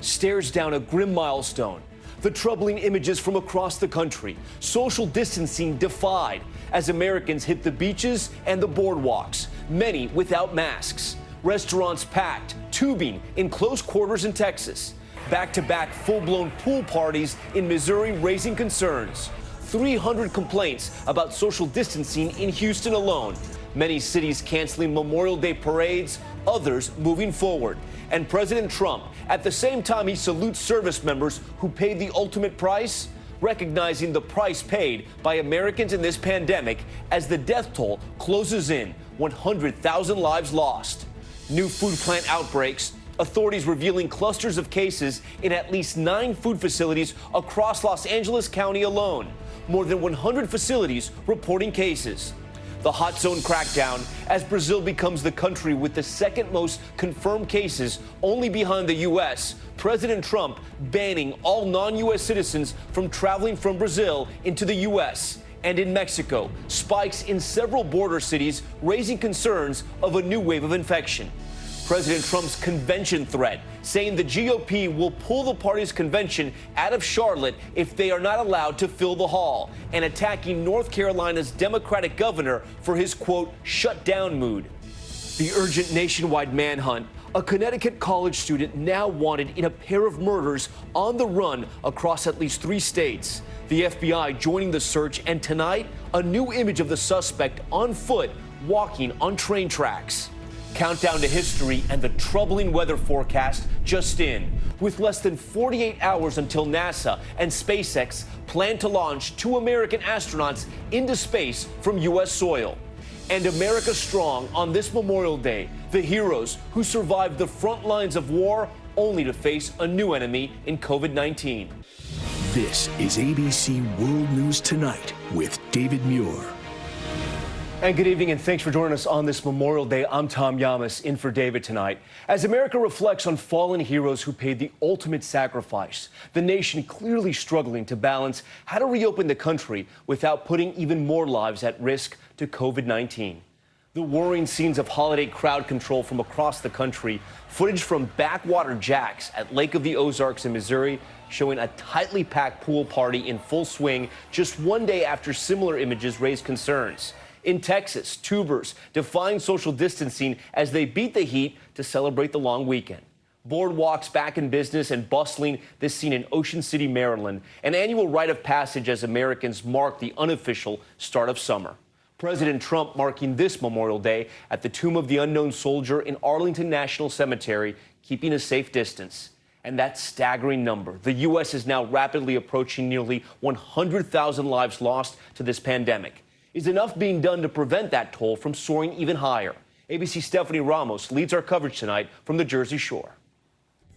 stares down a grim milestone. The troubling images from across the country, social distancing defied as Americans hit the beaches and the boardwalks, many without masks. Restaurants packed, tubing in close quarters in Texas. Back-to-back full-blown pool parties in Missouri raising concerns. 300 complaints about social distancing in Houston alone. Many cities canceling Memorial Day parades, others moving forward. And President Trump, at the same time he salutes service members who paid the ultimate price, recognizing the price paid by Americans in this pandemic as the death toll closes in, 100,000 lives lost. New food plant outbreaks, authorities revealing clusters of cases in at least 9 food facilities across Los Angeles County alone. More than 100 facilities reporting cases. The hot zone crackdown as Brazil becomes the country with the second most confirmed cases, only behind the U.S. President Trump banning all non-U.S. citizens from traveling from Brazil into the U.S. And in Mexico, spikes in several border cities raising concerns of a new wave of infection. President Trump's convention threat, saying the GOP will pull the party's convention out of Charlotte if they are not allowed to fill the hall, and attacking North Carolina's Democratic governor for his, quote, shutdown mood. The urgent nationwide manhunt, a Connecticut college student now wanted in a pair of murders on the run across at least 3 states. The FBI joining the search, and tonight, a new image of the suspect on foot walking on train tracks. Countdown to history and the troubling weather forecast just in. With less than 48 hours until NASA and SpaceX plan to launch 2 American astronauts into space from U.S. soil. And America strong on this Memorial Day, the heroes who survived the front lines of war only to face a new enemy in COVID-19. This is ABC World News Tonight with David Muir. And good evening, and thanks for joining us on this Memorial Day. I'm Tom Yamas, in for David tonight. As America reflects on fallen heroes who paid the ultimate sacrifice, the nation clearly struggling to balance how to reopen the country without putting even more lives at risk to COVID-19. The worrying scenes of holiday crowd control from across the country, footage from Backwater Jack's at Lake of the Ozarks in Missouri, showing a tightly packed pool party in full swing just one day after similar images raised concerns. In Texas, tubers defying social distancing as they beat the heat to celebrate the long weekend. Boardwalks back in business and bustling, this scene in Ocean City, Maryland, an annual rite of passage as Americans mark the unofficial start of summer. President Trump marking this Memorial Day at the Tomb of the Unknown Soldier in Arlington National Cemetery, keeping a safe distance. And that staggering number, the U.S. is now rapidly approaching nearly 100,000 lives lost to this pandemic. Is enough being done to prevent that toll from soaring even higher? ABC's Stephanie Ramos leads our coverage tonight from the Jersey Shore.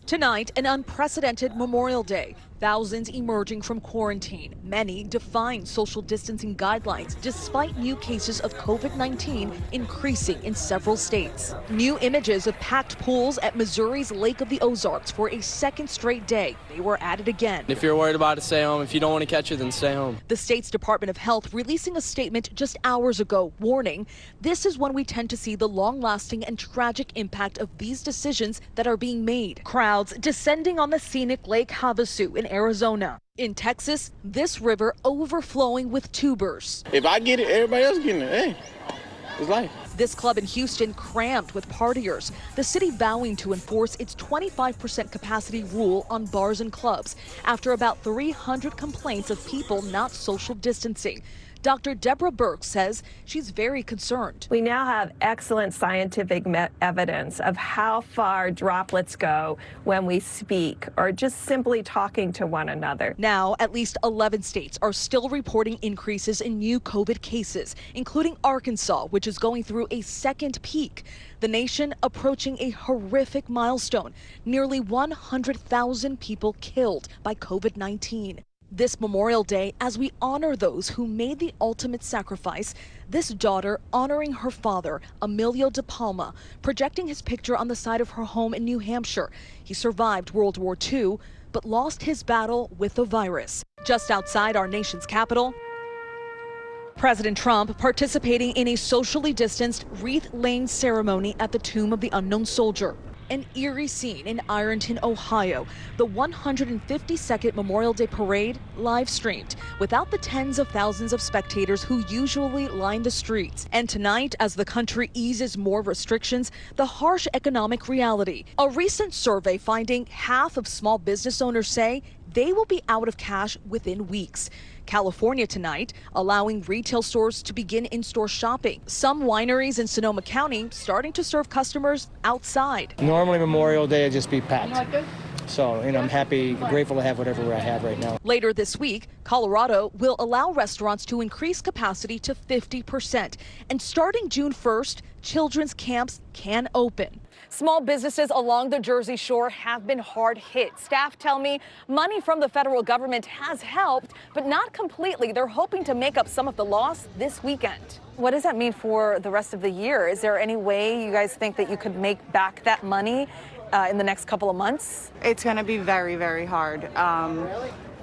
Tonight, an unprecedented Memorial Day. Thousands emerging from quarantine, many defying social distancing guidelines despite new cases of COVID-19 increasing in several states. New images of packed pools at Missouri's Lake of the Ozarks for a second straight day. They were added again. If you're worried about it, stay home. If you don't want to catch it, then stay home. The state's Department of Health releasing a statement just hours ago warning, this is when we tend to see the long-lasting and tragic impact of these decisions that are being made. Crowds descending on the scenic Lake Havasu in Arizona. In Texas, this river overflowing with tubers. If I get it, everybody else getting it. Hey, it's life. This club in Houston crammed with partiers. The city vowing to enforce its 25% capacity rule on bars and clubs after about 300 complaints of people not social distancing. Dr. Deborah Burke says she's very concerned. We now have excellent scientific evidence of how far droplets go when we speak or just simply talking to one another. Now, at least 11 states are still reporting increases in new COVID cases, including Arkansas, which is going through a second peak. The nation approaching a horrific milestone, nearly 100,000 people killed by COVID-19. This Memorial Day, as we honor those who made the ultimate sacrifice, this daughter honoring her father, Emilio De Palma, projecting his picture on the side of her home in New Hampshire. He survived World War II, but lost his battle with the virus. Just outside our nation's capital, President Trump participating in a socially distanced wreath-laying ceremony at the Tomb of the Unknown Soldier. An eerie scene in Ironton, Ohio. The 152nd Memorial Day Parade live streamed without the tens of thousands of spectators who usually line the streets. And tonight, as the country eases more restrictions, the harsh economic reality. A recent survey finding half of small business owners say they will be out of cash within weeks. California tonight, allowing retail stores to begin in-store shopping. Some wineries in Sonoma County starting to serve customers outside. Normally Memorial Day would just be packed. So, I'm happy, grateful to have whatever I have right now. Later this week, Colorado will allow restaurants to increase capacity to 50%. And starting June 1st, children's camps can open. Small businesses along the Jersey Shore have been hard hit. Staff tell me money from the federal government has helped, but not completely. They're hoping to make up some of the loss this weekend. What does that mean for the rest of the year? Is there any way you guys think that you could make back that money in the next couple of months? It's going to be very, very hard.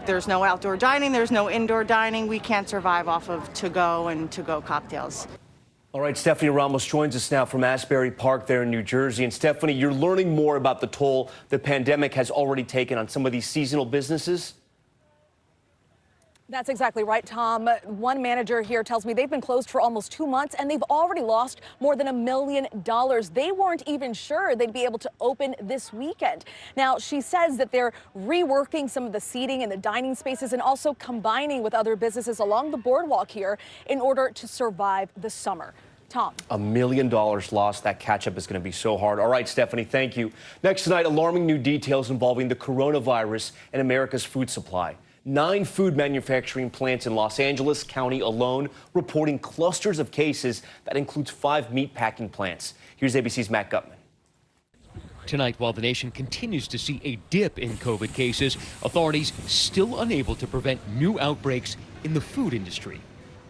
There's no outdoor dining. There's no indoor dining. We can't survive off of to-go and to-go cocktails. All right, Stephanie Ramos joins us now from Asbury Park there in New Jersey. And Stephanie, you're learning more about the toll the pandemic has already taken on some of these seasonal businesses? That's exactly right, Tom. One manager here tells me they've been closed for almost 2 months and they've already lost more than $1 million. They weren't even sure they'd be able to open this weekend. Now, she says that they're reworking some of the seating and the dining spaces and also combining with other businesses along the boardwalk here in order to survive the summer. Tom. $1 million lost. That catch-up is going to be so hard. All right, Stephanie, thank you. Next tonight, alarming new details involving the coronavirus and America's food supply. 9 food manufacturing plants in Los Angeles County alone reporting clusters of cases. That includes 5 meat packing plants. Here's ABC's Matt Gutman. Tonight, while the nation continues to see a dip in COVID cases, authorities still unable to prevent new outbreaks in the food industry.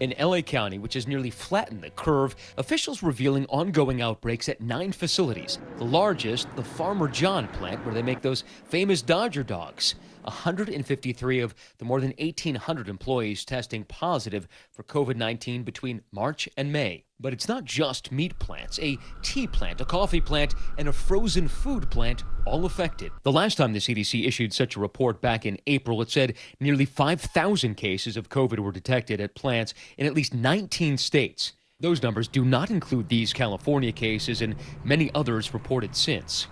In LA County, which has nearly flattened the curve, officials revealing ongoing outbreaks at 9 facilities. The largest, the Farmer John plant, where they make those famous Dodger dogs. 153 of the more than 1,800 employees testing positive for COVID-19 between March and May. But it's not just meat plants. A tea plant, a coffee plant, and a frozen food plant all affected. The last time the CDC issued such a report back in April, it said nearly 5,000 cases of COVID were detected at plants in at least 19 states. Those numbers do not include these California cases and many others reported since.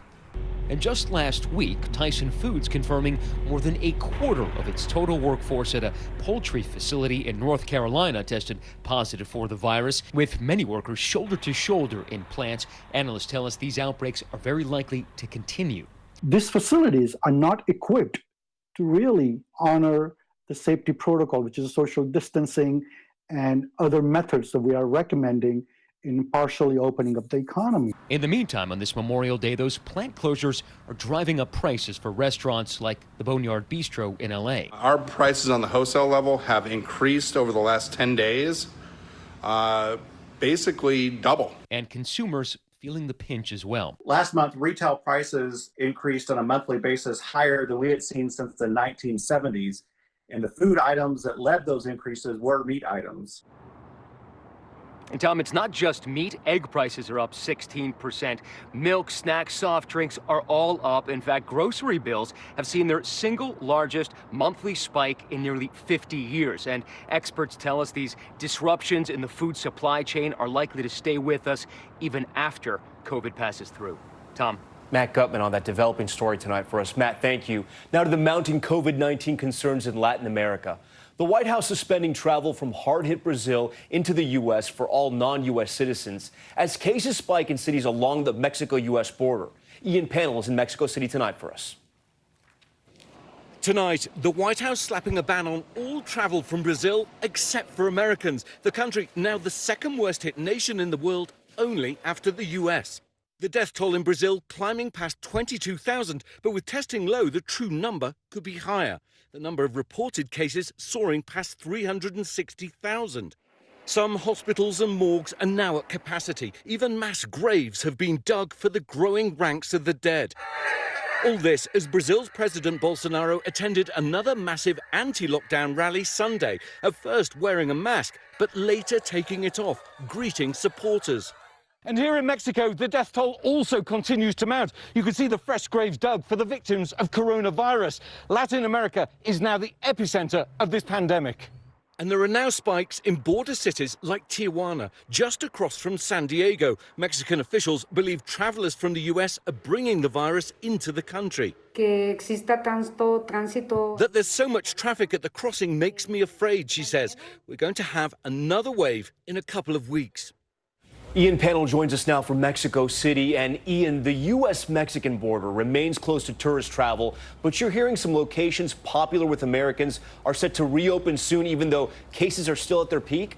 And just last week, Tyson Foods confirming more than a quarter of its total workforce at a poultry facility in North Carolina tested positive for the virus, with many workers shoulder to shoulder in plants. Analysts tell us these outbreaks are very likely to continue. These facilities are not equipped to really honor the safety protocol, which is social distancing and other methods that we are recommending in partially opening up the economy. In the meantime, on this Memorial Day, those plant closures are driving up prices for restaurants like the Boneyard Bistro in LA. Our prices on the wholesale level have increased over the last 10 days, basically double. And consumers feeling the pinch as well. Last month, retail prices increased on a monthly basis higher than we had seen since the 1970s. And the food items that led those increases were meat items. And Tom, it's not just meat. Egg prices are up 16%. Milk, snacks, soft drinks are all up. In fact, grocery bills have seen their single largest monthly spike in nearly 50 years. And experts tell us these disruptions in the food supply chain are likely to stay with us even after COVID passes through. Tom. Matt Gutman on that developing story tonight for us. Matt, thank you. Now to the mounting COVID-19 concerns in Latin America. The White House suspending travel from hard-hit Brazil into the U.S. for all non-U.S. citizens as cases spike in cities along the Mexico-U.S. border. Ian Pannell is in Mexico City tonight for us. Tonight, the White House slapping a ban on all travel from Brazil except for Americans. The country now the second worst-hit nation in the world, only after the U.S. The death toll in Brazil climbing past 22,000, but with testing low, the true number could be higher. The number of reported cases soaring past 360,000. Some hospitals and morgues are now at capacity. Even mass graves have been dug for the growing ranks of the dead. All this as Brazil's President Bolsonaro attended another massive anti-lockdown rally Sunday, at first wearing a mask, but later taking it off, greeting supporters. And here in Mexico, the death toll also continues to mount. You can see the fresh graves dug for the victims of coronavirus. Latin America is now the epicenter of this pandemic. And there are now spikes in border cities like Tijuana, just across from San Diego. Mexican officials believe travelers from the US are bringing the virus into the country. That there's so much traffic at the crossing makes me afraid, she says. We're going to have another wave in a couple of weeks. Ian Panel joins us now from Mexico City. And Ian, the U.S.-Mexican border remains closed to tourist travel, but you're hearing some locations popular with Americans are set to reopen soon, even though cases are still at their peak?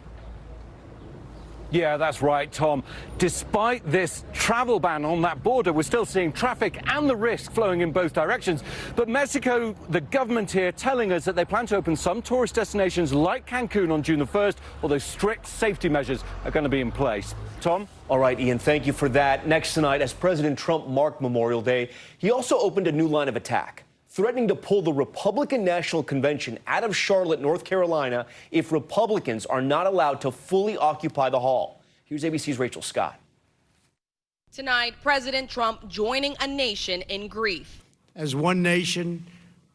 Yeah, that's right, Tom. Despite this travel ban on that border, we're still seeing traffic and the risk flowing in both directions. But Mexico, the government here telling us that they plan to open some tourist destinations like Cancun on June the 1st, although strict safety measures are going to be in place. Tom? All right, Ian, thank you for that. Next tonight, as President Trump marked Memorial Day, he also opened a new line of attack, threatening to pull the Republican National Convention out of Charlotte, North Carolina, if Republicans are not allowed to fully occupy the hall. Here's ABC's Rachel Scott. Tonight, President Trump joining a nation in grief. As one nation,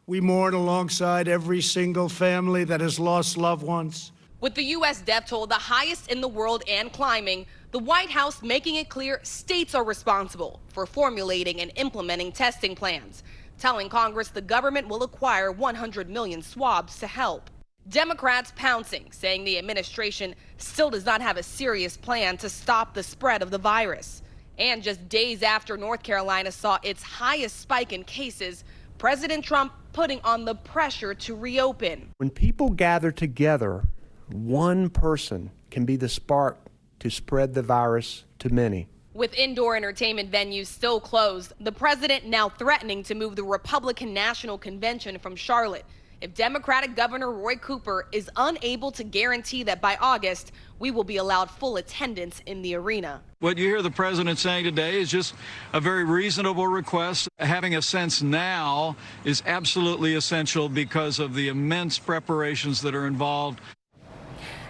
we mourn alongside every single family that has lost loved ones. With the U.S. death toll the highest in the world and climbing, the White House making it clear states are responsible for formulating and implementing testing plans, telling Congress the government will acquire 100 million swabs to help. Democrats pouncing, saying the administration still does not have a serious plan to stop the spread of the virus. And just days after North Carolina saw its highest spike in cases, President Trump putting on the pressure to reopen. When people gather together, one person can be the spark to spread the virus to many. With indoor entertainment venues still closed, the president now threatening to move the Republican National Convention from Charlotte if Democratic Governor Roy Cooper is unable to guarantee that by August, we will be allowed full attendance in the arena. What you hear the president saying today is just a very reasonable request. Having a sense now is absolutely essential because of the immense preparations that are involved.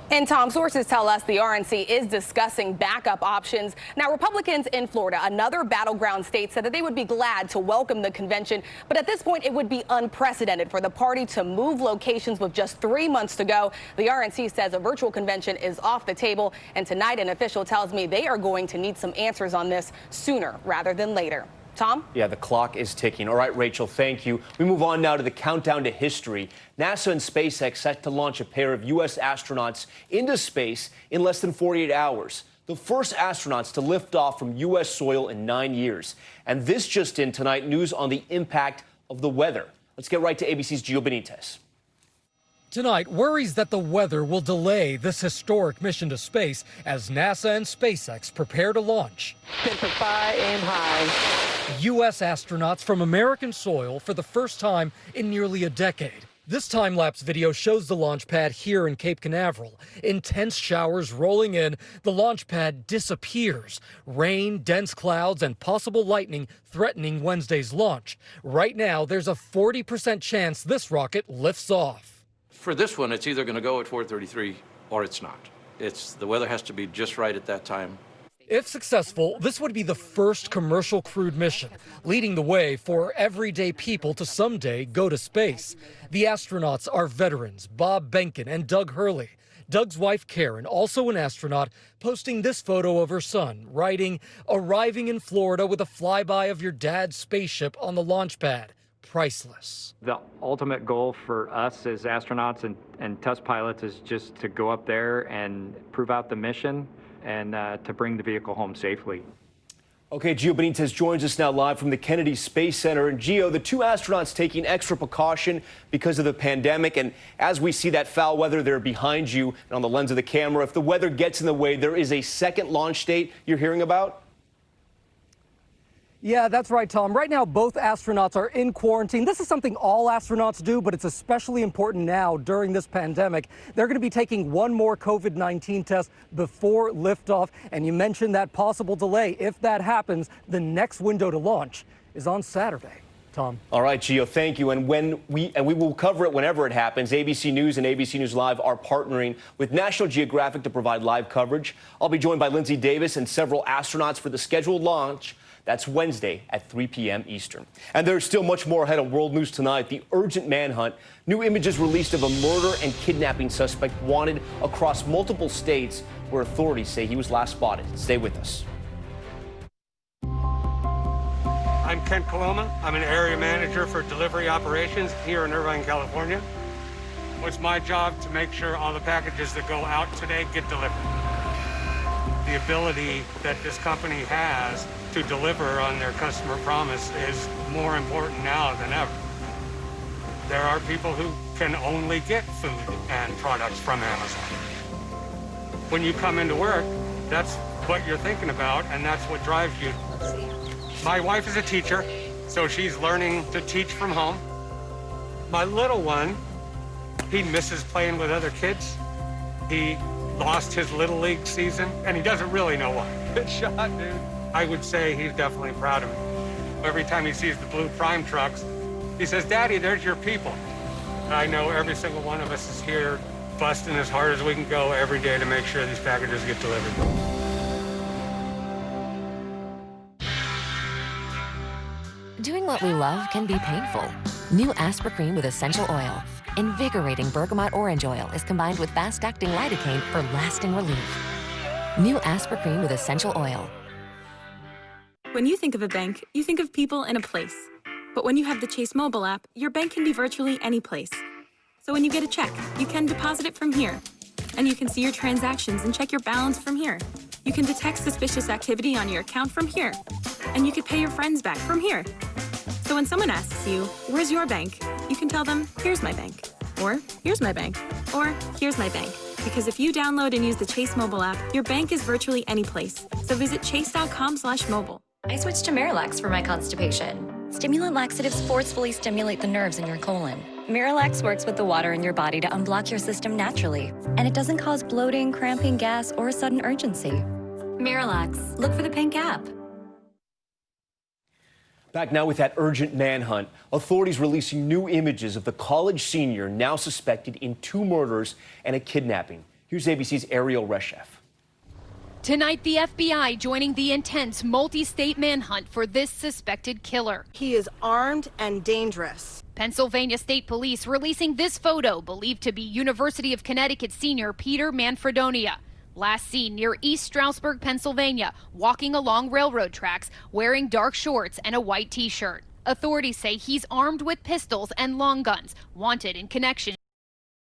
And Tom, sources tell us the RNC is discussing backup options. Now, Republicans in Florida, another battleground state, said that they would be glad to welcome the convention. But at this point, it would be unprecedented for the party to move locations with just 3 months to go. The RNC says a virtual convention is off the table. And tonight, an official tells me they are going to need some answers on this sooner rather than later. Tom? Yeah, the clock is ticking. All right, Rachel, thank you. We move on now to the countdown to history. NASA and SpaceX set to launch a pair of U.S. astronauts into space in less than 48 hours. The first astronauts to lift off from U.S. soil in 9 years. And this just in tonight, news on the impact of the weather. Let's get right to ABC's Gio Benitez. Tonight, worries that the weather will delay this historic mission to space as NASA and SpaceX prepare to launch. High and high. U.S. astronauts from American soil for the first time in nearly a decade. This time-lapse video shows the launch pad here in Cape Canaveral. Intense showers rolling in, the launch pad disappears. Rain, dense clouds, and possible lightning threatening Wednesday's launch. Right now, there's a 40% chance this rocket lifts off. For this one, it's either going to go at 4:33 or it's not. The weather has to be just right at that time. If successful, this would be the first commercial crewed mission, leading the way for everyday people to someday go to space. The astronauts are veterans Bob Behnken and Doug Hurley. Doug's wife, Karen, also an astronaut, posting this photo of her son, writing, "Arriving in Florida with a flyby of your dad's spaceship on the launch pad. Priceless." The ultimate goal for us as astronauts and test pilots is just to go up there and prove out the mission and to bring the vehicle home safely. Okay, Gio Benitez joins us now live from the Kennedy Space Center. And Gio, the two astronauts taking extra precaution because of the pandemic. And as we see that foul weather there behind you and on the lens of the camera, if the weather gets in the way, there is a second launch date you're hearing about? Yeah, that's right, Tom. Right now, both astronauts are in quarantine. This is something all astronauts do, but it's especially important now during this pandemic. They're going to be taking one more COVID-19 test before liftoff. And you mentioned that possible delay. If that happens, the next window to launch is on Saturday. Tom. All right, Gio, thank you. And we will cover it whenever it happens. ABC News and ABC News Live are partnering with National Geographic to provide live coverage. I'll be joined by Lindsay Davis and several astronauts for the scheduled launch. That's Wednesday at 3 p.m. Eastern. And there's still much more ahead on World News Tonight. The urgent manhunt. New images released of a murder and kidnapping suspect wanted across multiple states where authorities say he was last spotted. Stay with us. I'm Kent Coloma. I'm an area manager for delivery operations here in Irvine, California. It's my job to make sure all the packages that go out today get delivered. The ability that this company has to deliver on their customer promise is more important now than ever. There are people who can only get food and products from Amazon. When you come into work, that's what you're thinking about, and that's what drives you. My wife is a teacher, so she's learning to teach from home. My little one, he misses playing with other kids. He lost his Little League season, and he doesn't really know why. Good shot, dude. I would say he's definitely proud of me. Every time he sees the blue Prime trucks, he says, "Daddy, there's your people." I know every single one of us is here busting as hard as we can go every day to make sure these packages get delivered. Doing what we love can be painful. New Aspercreme with essential oil. Invigorating bergamot orange oil is combined with fast-acting lidocaine for lasting relief. New Aspercreme with essential oil. When you think of a bank, you think of people in a place. But when you have the Chase mobile app, your bank can be virtually any place. So when you get a check, you can deposit it from here. And you can see your transactions and check your balance from here. You can detect suspicious activity on your account from here. And you can pay your friends back from here. So when someone asks you, "Where's your bank?" you can tell them, "Here's my bank." Or, "Here's my bank." Or, "Here's my bank." Because if you download and use the Chase mobile app, your bank is virtually any place. So visit chase.com/mobile. I switched to Miralax for my constipation. Stimulant laxatives forcefully stimulate the nerves in your colon. Miralax works with the water in your body to unblock your system naturally. And it doesn't cause bloating, cramping, gas, or a sudden urgency. Miralax. Look for the pink app. Back now with that urgent manhunt. Authorities releasing new images of the college senior now suspected in 2 murders and a kidnapping. Here's ABC's Ariel Reshef. Tonight, the FBI joining the intense multi-state manhunt for this suspected killer. He is armed and dangerous. Pennsylvania State Police releasing this photo believed to be University of Connecticut senior Peter Manfredonia. Last seen near East Stroudsburg, Pennsylvania, walking along railroad tracks, wearing dark shorts and a white T-shirt. Authorities say he's armed with pistols and long guns, wanted in connection